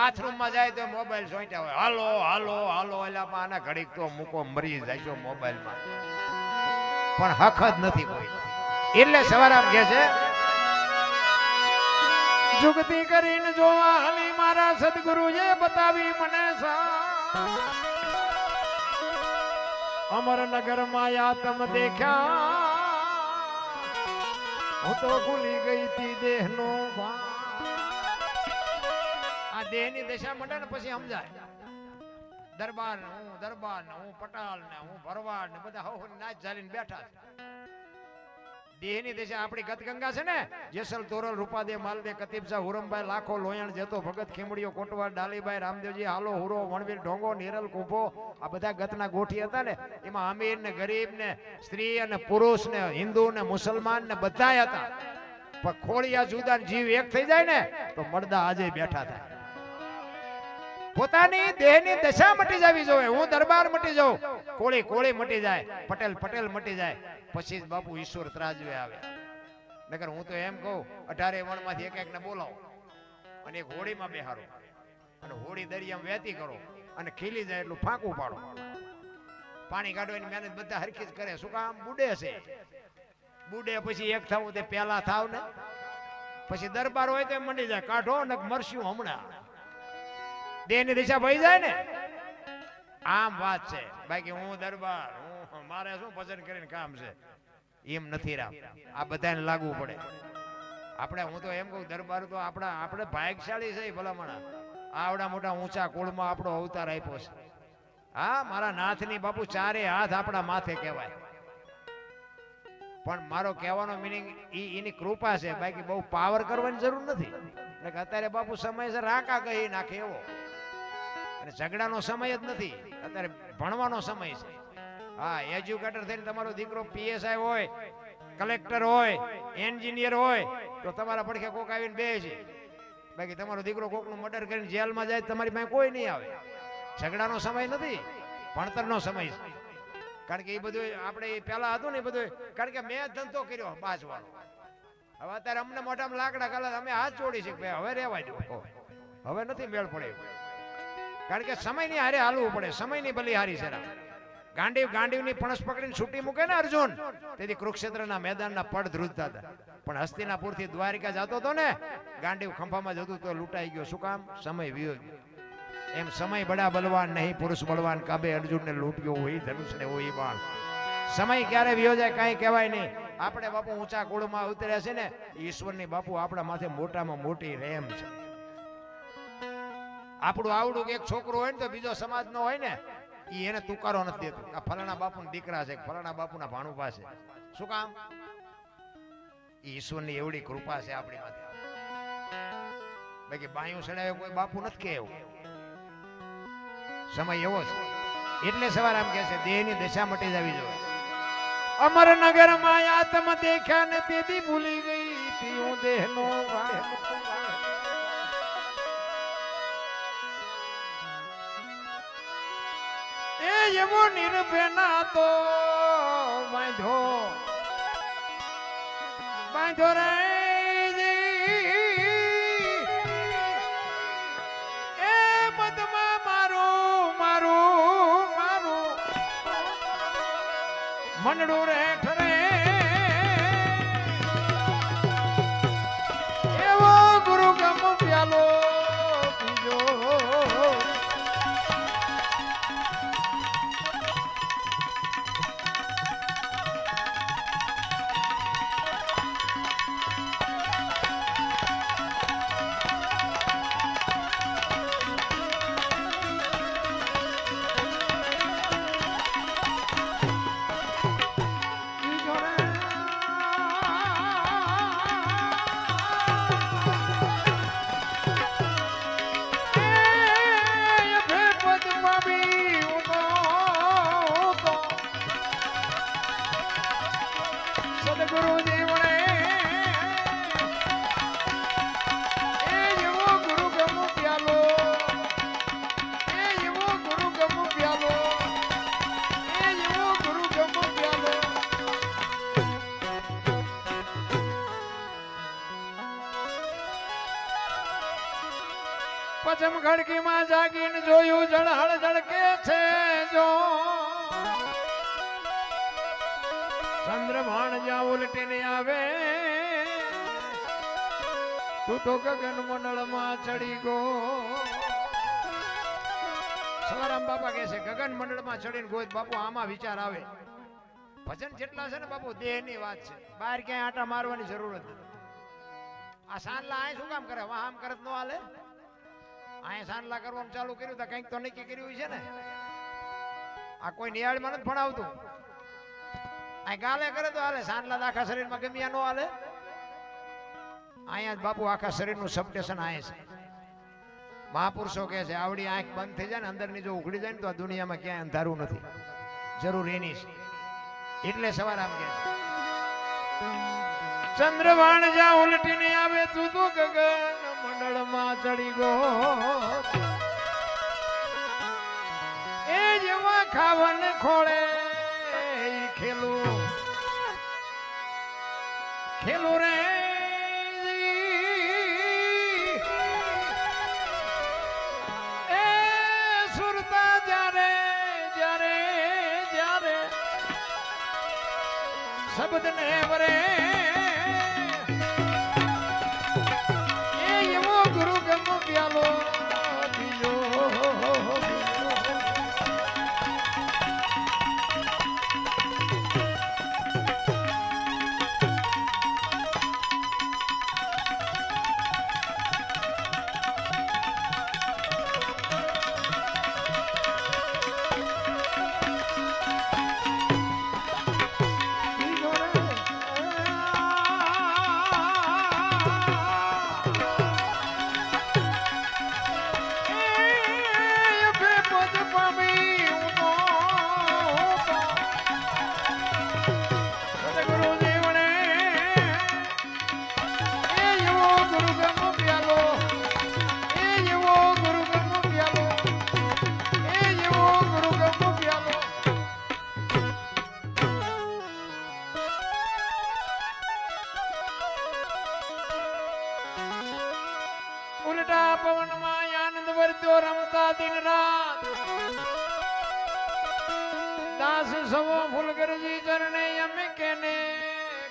Bathroom માં જાય તો મોબાઈલ સોંટ્યા હોય, હાલો હાલો હાલો, એટલે આના ઘડીક તો મૂકો મરી જાય છો મોબાઈલ માં, પણ હક જ નથી કોઈ. એટલે સવારામ કહે છે જુગતી કરીને જોવા હાલી મારા સદગુરુએ બતાવી મને અમરનગર માં આતમ દેખ્યા, હું તો ભૂલી ગઈ તી દેહ નો આ દેહ ની દશા મંડે ને પછી સમજાય. દરબાર ને હું પટાલ ને હું ભરવાડ ને બધા હો નાચ ઝાલીને બેઠા છે. દેહ ની દશા આપણી ગતગંગા છે ને, જેસલ તોરલ રૂપાદે માલદે કતીબસા હુરમભાઈ લાખો લોયણ જેતો ભગત ખીમડીઓ કોટવાર ડાલીભાઈ રામદેવજી હાલો હુરો વણવીર ઢોંગો નિરલ કુંભો, આ બધા ગતના ગોઠી હતા ને, એમાં અમીર ને ગરીબ ને સ્ત્રી અને પુરુષ ને હિન્દુ ને મુસલમાન ને બધા હતા. પણ ખોળિયા જુદા જીવ એક થઈ જાય ને તો મળદા આજે બેઠા થાય. પોતાની દેહની દશા મટી જવી જોઈએ. હું દરબાર મટી જાઉં, કોળી કોળી મટી જાય, પટેલ પટેલ મટી જાય, પછી જ બાપુ ઈશ્વર ત્રાજવે આવે. નકર હું તો એમ કહું 18 વણમાંથી એક એકને બોલાવો અને એક હોળીમાં બેહારો અને હોળી દરિયામાં વહેતી કરો અને ખીલી જાય એટલું ફાંકું પાડો. પાણી કાઢવાની મહેનત બધા હરખી જ કરે. શું કામ? બુડે છે. બુડે પછી એક થવું તે પહેલા થાવ ને, પછી દરબાર હોય તો મંડી જાય કાઢો ને મરશું હમણાં. દેહની દિશા ભઈ જાય ને, આમ વાત છે. બાકી હું દરબાર હું મારે શું પસંદ કરીને કામ છે, એમ નથી રામ. આ બધાને લાગવું પડે. આપણે હું તો એમ કહું દરબાર તો આપણે ભાગ્યશાળી છે ભલામણા. આવડા મોટા ઊંચા કુળમાં આપણો અવતાર આપ્યો છે. હા, મારા નાથની બાપુ ચારે હાથ આપણા માથે કહેવાય. પણ મારો કહેવાનો મિનિંગ એની કૃપા છે, બાકી બહુ પાવર કરવાની જરૂર નથી. અત્યારે બાપુ સમય છે રાકા કહી નાખે એવો, અને ઝઘડાનો સમય જ નથી. અત્યારે ભણવાનો સમય છે. હા, એજ્યુકેટર થઈને તમારો દીકરો પીએસઆઈ હોય, કલેક્ટર હોય, એન્જિનિયર હોય તો તમારા પડખે કોક આવીને બે છે. બાકી તમારો દીકરો કોકનું મર્ડર કરીને જેલમાં જાય તમારી પાસે કોઈ નહીં આવે. ઝઘડાનો સમય નથી, ભણતરનો સમય છે. કારણ કે એ બધું આપણે પહેલા હતું ને એ બધું, કારણ કે મેં ધંધો કર્યો બાજવાનો. હવે અત્યારે અમને મોઢામાં લાકડા કાલા અમે હાથ જોડી છે ભાઈ હવે રેવાય દો, હવે નથી મેળ પડે. કારણ કે સમયની હારે હાલવું પડે. સમયની ભલી હારી છે. ગાંડીવની પણસ પકડીને છૂટી મૂકે ને અર્જુન, તેથી કુરુક્ષેત્રના મેદાનના પડ ધ્રુજતા હતા. પણ હસ્તિનાપુરથી દ્વારિકા જતો હતો ને, ગાંડીવ ખંભામાં જતું તો લૂંટાઈ ગયો. શું કામ? સમય વિયો ગયો. એમ સમય બડા બલવાન નહીં, પુરુષ બળવાન. કાબે અર્જુનને લૂંટ્યો હોય ધનુષને હોય બાણ. સમય ક્યારે વિયો જાય કાંઈ કહેવાય નહીં. આપણે બાપુ ઊંચા કુળમાં ઉતર્યા છે ને, ઈશ્વરની બાપુ આપણા માથે મોટામાં મોટી રેમ છે. આપણું આવડું એક છોકરો હોય ને તો બીજો સમાજ નો હોય ને, એને તુકારો નથી દેતો. આ ફલાણા બાપુના દીકરા છે, ફલાણા બાપુના ભાણુભા છે. શું કામ? ઈશ્વરની એવડી કૃપા છે આપણી માથે. બાકી બાયું સડાવે કોઈ બાપુ નથી કે એવું. સમય એવો છે. એટલે સવાર આમ કહે છે દેહની દશા મટી જવી જોઈએ. અમરનગર માં આતમ દેખ્યા ને તેથી ભૂલી ગઈ તી હું દેહનો એ એવો નિર્ભેના તો બાંધો રે એ બદમાં મારું મનડું રે ઠરે એવો ગુરુ ગમ પ્યાલો પીજો. ચમ ખડકીમાં જાગીને જોયું જળહળ જળકે છે જો ચંદ્રભાણ જ્યાં ઉલટીને આવે તું તો ગગન મંડળમાં ચડી ગો. સવારામ બાપા કહે છે ગગન મંડળમાં ચડીને ગોત બાપુ આમાં વિચાર આવે. ભજન જેટલા છે ને બાપુ દેહની વાત છે, બહાર ક્યાંય આટા મારવાની જરૂર નથી. આ સાંડલા અહીં શું કામ કરે? આમ કરત નો હાલે. અહીં સાંડલા કરવાનું ચાલુ કર્યું તો કંઈક તો નક્કી કર્યું છે ને. આ કોઈ નિયાળમાં નથી ભણાવતું. અહીં ગાલે કરે તો હાલે, સાંડલા આખા શરીરમાં ગમ્યા નો હાલે. અહીંયા જ બાપુ આખા શરીરનું સબસ્ટેશન અહીંયા છે. મહાપુરુષો કહે છે આવડી આંખ બંધ થઈ જાય ને અંદરની જો ઉઘડી જાય ને તો આ દુનિયામાં ક્યાંય અંધારું નથી. જરૂર એની છે. એટલે સવાર આમ કે ચંદ્રવાણ જા ઉલટીને આવે તું તો ગગન મંડળમાં ચડી ગો. એ જેવા ખાવન ખોળે ખેલું ખેલું રે એ સુરતા જ્યારે જ્યારે જ્યારે શબ્દ ને વરે એ એવો ગુરુ ગમો પ્યાલો બીજો ઉલટા પવનમાં આનંદ વર્ત્યો રમતા દિન રાત દાસ સવો ફૂલગરજી ચરણે અમે કેને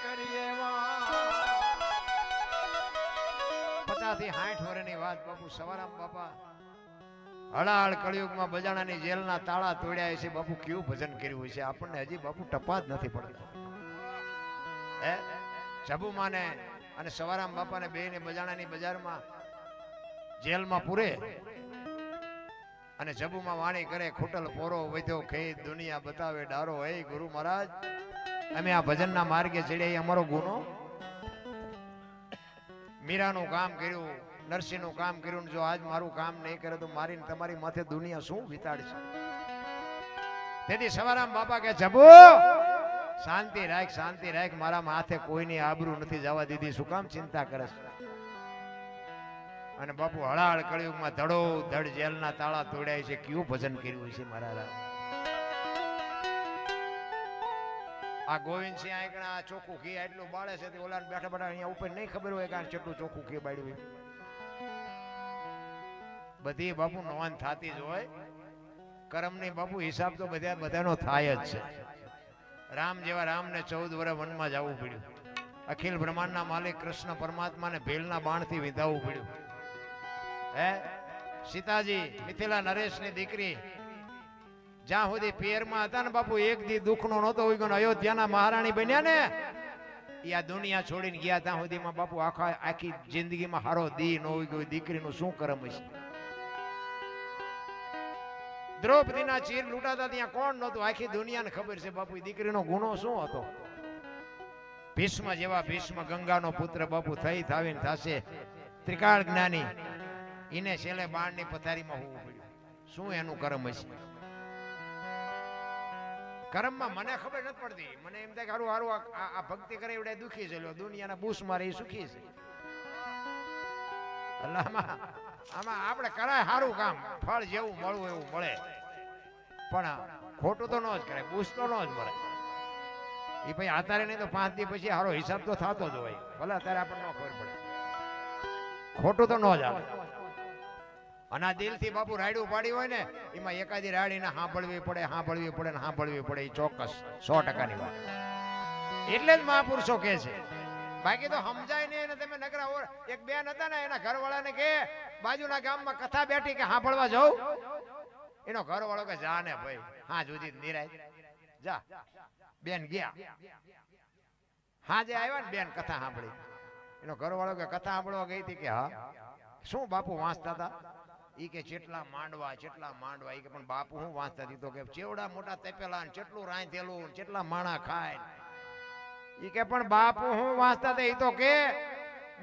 કરીએ 50 થી 60 વર્ષની વાત બાપુ સવારામ બાપા હળાહળ કળિયુગમાં બજાણાની જેલના તાળા તોડ્યા છે. બાપુ કેવું ભજન કર્યું છે આપણને હજી બાપુ ટપા જ નથી પડતા. હે જબુમાને અને સવારામ બાપાને બેને બજાણાની બજારમાં જેલમાં પૂરે અને જબુમાં વાણી કરે ખોટલ પોરો વધ્યો ખેત દુનિયા બતાવે ડારો. હે ગુરુ મહારાજ અમે આ ભજનના માર્ગે ચડ્યા અમારો ગુનો. મીરાનું કામ કર્યું, નરસિંહનું કામ કર્યું, જો આજ મારું કામ નહીં કરે તો મારીને તમારી માથે દુનિયા શું વિતાડશે. તેથી સવારામ બાપા કે જબુ શાંતિ રાખ, શાંતિ રાખ, મારા માથે કોઈની આબરૂ નથી જવા દીધી, શું કામ ચિંતા કરે છે. અને બાપુ હળાહળ કળિયુગમાં ધડો ધડ જેલના તાળા તોડ્યા છે. કયું ભજન કર્યું છે મારા રામ. આ ગોવિંદસિંહ આંકણા ચોખ્ખું ઘી આટલું બાળે છે તે ઓલા બેઠા બેઠા અહીંયા ઉપર નહીં ખબર હોય કે કેટલું ચોખ્ખું ઘી બાળ્યું. બધી બાપુ નોંધ થતી જ હોય. કર્મની બાપુ હિસાબ તો બધાનો થાય જ છે. રામ જેવા રામને 14 વર્ષ વનમાં જવું પડ્યું. અખિલ બ્રહ્માંડના માલિક કૃષ્ણ પરમાત્માને ભેલના બાણથી વિંધાવવું પડ્યું. હે સીતાજી મિથિલા નરેશની દીકરી જ્યાં સુધી પિયરમાં હતા ને બાપુ એક દી દુઃખનો નહોતો હોય ગયો. અયોધ્યાના મહારાણી બન્યા ને એ આ દુનિયા છોડીને ગયા ત્યાં સુધીમાં બાપુ આખી જિંદગીમાં હારો દી ન હોય ગયો. દીકરીનું શું કરમ હશે. દ્રૌપદીના ચીર લૂંટાતા ત્યાં કોણ નહોતું, આખી દુનિયાને ખબર છે બાપુ દીકરીનો ગુનો શું હતો. ભીષ્મ જેવા ભીષ્મ ગંગાનો પુત્ર બાપુ થઈ થાવીને થાશે ત્રિકાળ જ્ઞાની, એને છેલ્લે બાણની પથારીમાં હોવું પડ્યું. શું એનું કર્મ હશે. કર્મમાં મને ખબર નથી પડતી. મને એમ થાય કે હારું હારું આ ભક્તિ કરે એવડે દુખી છે, દુનિયાના બૂસ મારે એ સુખી છે. આમાં આપણે કરાય સારું કામ, ફળ જેવું મળવું એવું મળે, પણ ખોટું તો ન જ કરાય, બૂસ તો ન જ મળે. એ પછી આતારે નહીં તો 5 દી પછી સારો હિસાબ તો થતો જ હોય. ભલે અત્યારે આપણને ન ખબર પડે, ખોટું તો ન જ આવે. અને દિલથી બાપુ રાયડું પાડી હોય ને એમાં એકાદી રાડીને સાંભળવી પડે ને સાંભળવી પડે એ ચોક્કસ 100%ની વાત. એટલે જ મહાપુરુષો કહે છે. બાકી તો સમજાય નહીં. એને તમે નકરા એક બેન હતા ને એના ઘરવાળાને કે બાજુના ગામમાં કથા બેઠી કે સાંભળવા જાઉં. એનો ઘરવાળો કે જા ને ભાઈ, હા જુદી નિરાય જા. બેન ગયા. હા જે આવ્યા ને બેન કથા સાંભળી. એનો ઘરવાળો કે કથા સાંભળવા ગઈ હતી કે હા. શું બાપુ વાંચતા હતા? ઈ કે ચેટલા માંડવા ઈ કે પણ બાપુ હું વાંચતા હતી? તો કે ચેવડા મોટા તપેલા ને ચેટલું રાંધેલું ચેટલા માણા ખાય. ઈ કે પણ બાપુ હું વાંચતા હતા? ઈ તો કે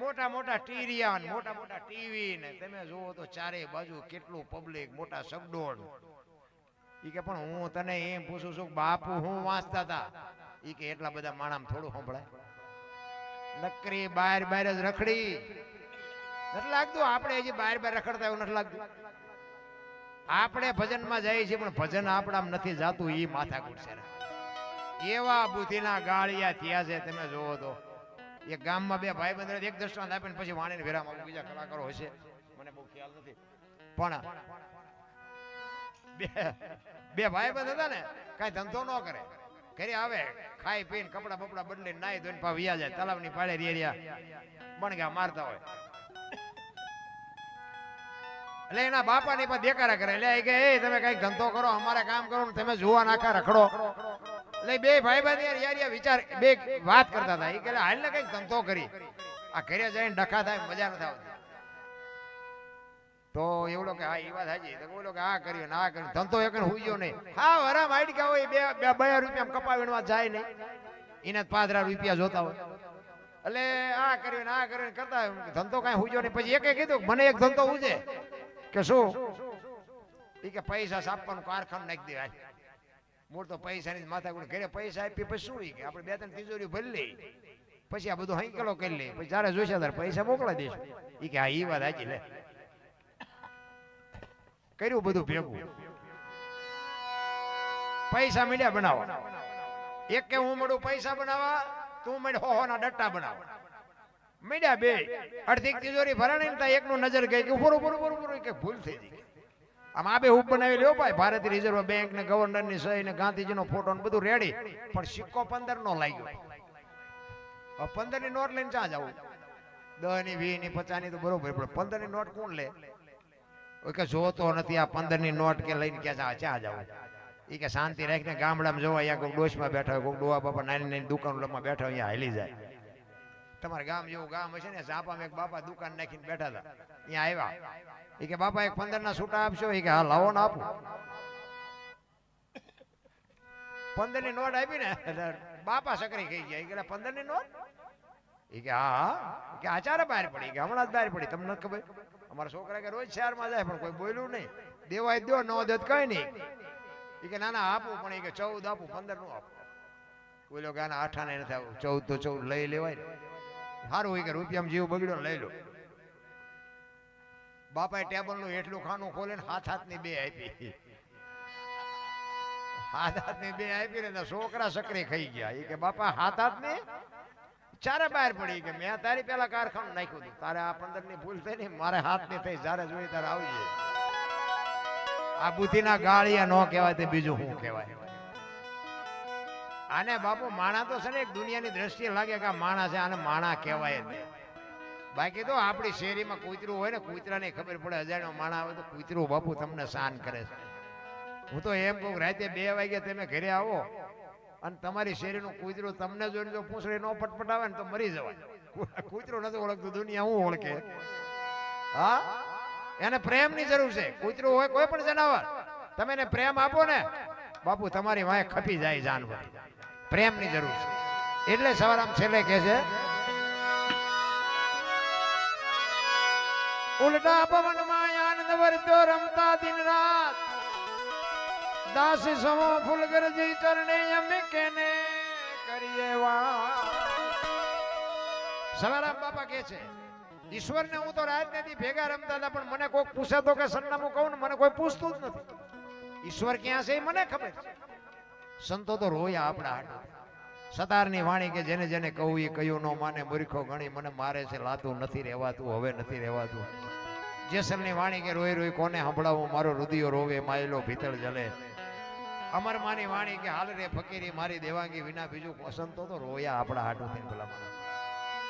મોટા મોટા ટીરિયા ને મોટા મોટા ટીવી ને તમે જુઓ તો ચારે બાજુ કેટલું પબ્લિક, મોટા સગડોળ. ઈ કે પણ હું તને એમ પૂછું છું બાપુ હું વાંચતા હતા? ઈ કે એટલા બધા માણામાં થોડું સંભળાય. નકરી બહાર બહાર જ રખડી. નથી લાગતું આપણે હજી બહાર બહાર રખડતા એવું નથી લાગતું? આપણે ભજનમાં જઈએ છીએ પણ ભજન આપણામાં નથી જાતું. એ માથાકૂટ છે. એવા બુદ્ધિના ગાળિયા થયા છે તમે જોવો તો. એક ગામમાં બે ભાઈ બંધ એક દ્રષ્ટાંત આપીને પછી વાણીને વિરામ આપું. બીજા કલાકારો હશે મને બહુ ખ્યાલ નથી. પણ બે ભાઈ બંધ હતા ને કઈ ધંધો ન કરે. ઘરે આવે ખાઈ પીને કપડા બપડા બદલીને નાઈ ધોઈને પા વિયા જાય. તલાવની પાળે રેરિયા બણગા મારતા હોય. એટલે એના બાપાની પણ દેકારા કરે. એટલે કે એ તમે કઈક ધંધો કરો, અમારે કામ કરો ને તમે જોવા નાખા રખડો. એટલે બે ભાઈ બંધ યાર વિચાર બે વાત કરતા હતા. એ કે હાલ ને કઈક ધંધો કરી આ ઘરે જઈને ડખા થાય મજા નથી આવતી. તો એવડો કે હા એ વાત હાજી. તો બોલો કે આ કર્યું ને આ કર્યું. ધંધો એક હુઈયો નહીં. હા વરા માઇડકા હોય બે રૂપિયા કપાવીને જાય નહીં. એને 5 રૂપિયા જોતા હોય. એટલે આ કર્યું ને આ કર્યું કરતા ધંધો કઈ હુજો નહીં. પછી એકે કીધું મને એક ધંધો હુજે. કે શું? એ કે પૈસા છાપવાનું કારખાનું નાખી દેવાય. મૂળ તો પૈસાની માથા ઘરે પૈસા આપી પછી શું? કે આપણે 2-3 તિજોરી ભરી લઈ પછી આ બધું હંકેલો કરી લઈએ. પછી જયારે જોઈશે ત્યારે પૈસા મોકલા દઈશું. એ કે હા એ વાત હાજી. લે કર્યું બધું ભેગું. પૈસા મીડિયા બનાવવા. એક કે હું મળું પૈસા બનાવવા, તું મળે હોના ડટ્ટા બનાવવા. મીડિયા બે અડધી તિજોરી ભરાણી ને એકનું નજર ગઈ કે પૂરું કે ભૂલ થઈ ગઈ. આમ આ બે ઉપ બનાવી લ્યો ભાઈ. ભારતીય રિઝર્વ બેંક ને ગવર્નર ની સહી ને ગાંધીજીનો ફોટો ને બધું રેડી. પણ સિક્કો 15 નો લાગ્યો. 15 ની નોટ લઈને ક્યાં જવું? 10 ની 20 ની 50 ની તો બરોબર પણ 15 ની નોટ કોણ લે? કે જોતો નથી આ 15 ની નોટ કે લઈને ક્યાં જવું? એ કે શાંતિ રાખીને ગામડામાં જોવા. અહીંયા કોઈ ડોશમાં બેઠા હોય, કોઈ ડોવા બાપા નાની નાની દુકાનમાં બેઠા હોય, અહીંયા હાલી જાય. તમારા ગામ જેવું ગામ હશે ને ઝાપામાં એક બાપા દુકાન નાખીને બેઠા હતા. અહીંયા આવ્યા. એ કે બાપા એક 15 ના છૂટા આપશો? એ કે હા લાવો ને આપું. 15 ની નોટ આપી ને બાપા સકરી ખાઈ ગયા. એ કે 15 ની નોટ? એ કે હા. કે આચારે બહાર પડી. કે હમણાં જ બહાર પડી. તમને ખબર? અમારા છોકરા કે રોજ શહેરમાં જાય પણ કોઈ બોલ્યું નહીં. દેવાય દો ન દે કઈ નહીં. એ કે ના આપું પણ એ કે 14 આપું 15 નું આપું. બોલ્યો કે આના 8 ને નથી આવું. 14 તો 14 લઈ લેવાય ને. સારું હોય કે રૂપિયામાં જીવ બગડ્યો લઈ લો. બાપાએ ટેબલ નું એટલું ખાનું ખોલે ને હાથ ની 2 આપી. હાથ ની 2 આપી ને છોકરા સકરી ખાઈ ગયા. એ કે બાપા હાથ ની ચારે બહાર પડી. કે મેં તારી પેલા કારખાનું નાખ્યું હતું. તારે આ 15 ની ભૂલ થઈ ને મારે હાથ ની થઈ. જયારે જોઈ ત્યારે આવજે. આ બુદ્ધિના ગાળિયા ન કહેવાય તે બીજું શું કહેવાય? આને બાપુ માણા તો છે ને એક દુનિયાની દ્રષ્ટિએ લાગે કે આ માણા છે, આને માણા કહેવાય જ નહીં. બાકી તો આપણી શેરીમાં કૂતરું હોય ને, કૂતરાને ખબર પડે અજાણ્યો માણા આવે તો કૂતરું બાપુ તમને શાન કરે છે. હું તો એમ કહું રાતે 2 વાગે તમે ઘરે આવો અને તમારી શેરીનું કૂતરું તમને જોઈને જો પૂંછડી ન પટપટાવે ને તો મરી જવાય. કૂતરું નથી ઓળખતું, દુનિયા હું ઓળખે? હા, એને પ્રેમની જરૂર છે. કૂતરું હોય કોઈ પણ જનાવર, તમે એને પ્રેમ આપો ને બાપુ તમારી વાંહે ખપી જાય જાનવર. પ્રેમની જરૂર છે. એટલે સવારામ છેલ્લે કહે છે ઉલટા પવનમાં આનંદ વર્ત્યો રમતા દિન રાત, દાસી સમો ફૂલગરજી ચરણે અમે કેને કરીએ વાત. સવારામ બાપા કહે છે ઈશ્વરને હું તો રાત નથી ભેગા રમતા હતા, પણ મને કોઈ પૂછે તો કે સરનામું કહું ને મને કોઈ પૂછતું જ નથી. ઈશ્વર ક્યાં છે એ મને ખબર છે. સંતો તો રોયા આપણા હાટુ. સતારની વાણી કે જેને જેને કહું એ કયું ન માને, મૂર્ખો ગણી મને મારે છે લાતું નથી રહેવાતું, હવે નથી રહેવાતું. જેસલની વાણી કે રોઈ રોઈ કોને સંભળાવું, મારો રુદિયો રોવે માયલો ભીતળ જલે. અમર માની વાણી કે હાલ રે ફકીરી મારી દેવાંગી વિના બીજું પસંદ તો રોયા આપણા હાટું થઈને ભલા માણસ.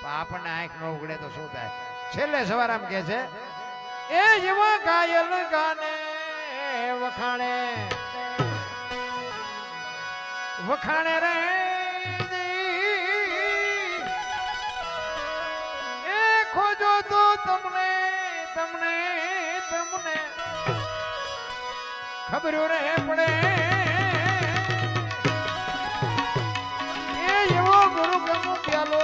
પણ આપણને આંખ ન ઉગડે તો શું થાય? છેલ્લે સવારામ કે છે એ જેવા કાયલ ગાને વખાણે વખાણે રે એ ખોજો તો તમને તમને તમને ખબર રે પડે એ એવો ગુરુ ગમો પ્યાલો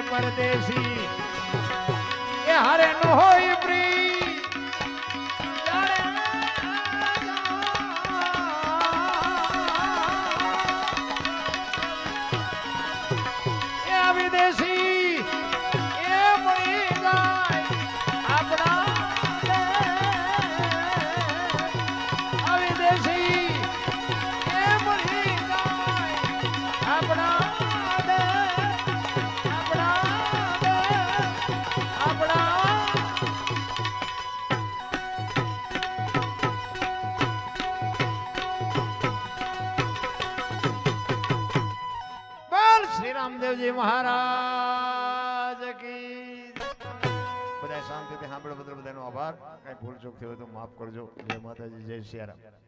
પરદેશી એ હારે નો હોય પ્રી એ વિદેશી એ મળી જાય આપણા વિદેશી એ મળી જાય આપણા રામદેવજી મહારાજ કી બધા શાંતિથી સાંભળો. બધાનો આભાર. કઈ ભૂલ ચૂક થઈ હોય તો માફ કરજો. જય માતાજી, જય સિયારામ.